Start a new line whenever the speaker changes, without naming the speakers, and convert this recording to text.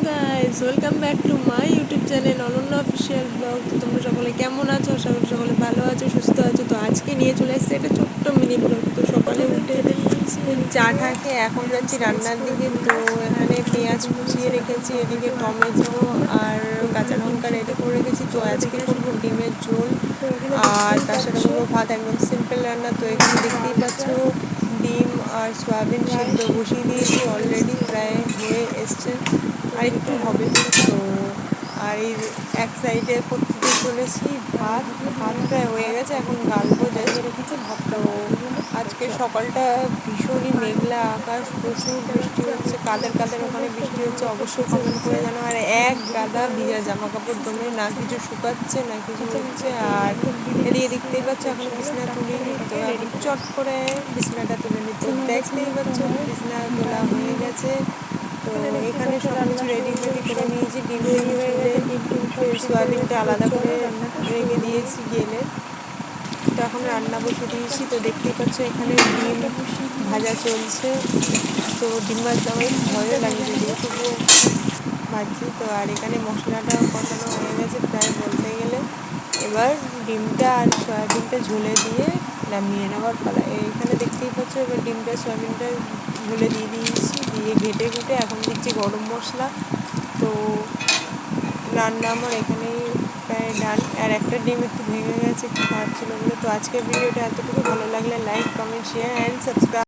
Guys, welcome back to my YouTube channel অনন্য official blog. তো তোমরা সকলে কেমন আছো? আশা করি সকলে ভালো আছো, সুস্থ আছো। তো আজকে নিয়ে চলে এসেছি একটা ছোট্ট মিনি ব্লগ। তো সকালে উঠে চা ঠাকে এখন যাচ্ছি রান্নার দিকে। তো এখানে পেঁয়াজ কুচিয়ে রেখেছি, এদিকে টমেটো আর কাঁচা লঙ্কা রেডি করে রেখেছি। তো আজকে করবো ডিমের ঝোল আর তার সাথে করবো ভাত, একদম সিম্পল রান্না। তো এখানে দেখতেই পাচ্ছ ডিম আর সয়াবিন সিদ্ধ বসিয়ে দিয়েছি, অলরেডি প্রায় হয়ে এসছে, আর একটু হবে। তো আর এই এক সাইডে করতে চলেছি ভাত। ভাত প্রায় হয়ে গেছে, এখন গালবো জাস্ট। তো আজকে সকালটা ভীষণই মেঘলা আকাশ, প্রচুর বৃষ্টি হচ্ছে। কাদের কাদের ওখানে বৃষ্টি হচ্ছে অবশ্যই কমেন্ট করে জানো। আর এক গাদা ভিজা জামা কাপড় দমে, না কিছু শুকাচ্ছে না কিছু হচ্ছে। আর এদিকে দেখতেই পাচ্ছ এখন বিছনা তুলিনি, তো এখন চট করে বিছনাটা তুলে নিই। তো দেখতেই পাচ্ছ বিছনা তোলা হয়ে গেছে। তো এখানে সব কিছু রেডি করে নিয়েছি, ডিম টিম ছুলে সয়াবিনটা আলাদা করে রেখে দিয়েছি গেলে। তো এখন রান্না বসে দিয়েছি। তো দেখতেই পাচ্ছ এখানে ডিম ভাজা চলছে। তো ডিম ভাজতে আমার একটু ভয়ও লাগে যদিও, তবুও ভাজছি। তো আর এখানে মশলাটা কষানো হয়ে গেছে প্রায় বলতে গেলে। এবার ডিমটা আর সয়াবিনটা ঝোলে দিয়ে নামিয়ে নেওয়ার পালা। এখানে দেখতেই পাচ্ছ এবার ডিমটা সয়াবিনটা ঝোলে দিয়ে দিয়েছি, দিয়ে ঘেটে ঘুটে এখন দিচ্ছি গরম মশলা। তো রান্না আমার এখানেই প্রায় ডান। আর একটা ডিম একটু ভেঙে গেছে, একটু খারাপ ছিল বলে। তো আজকের ভিডিওটা এতটুকু, ভালো লাগলে like, comment, share and subscribe.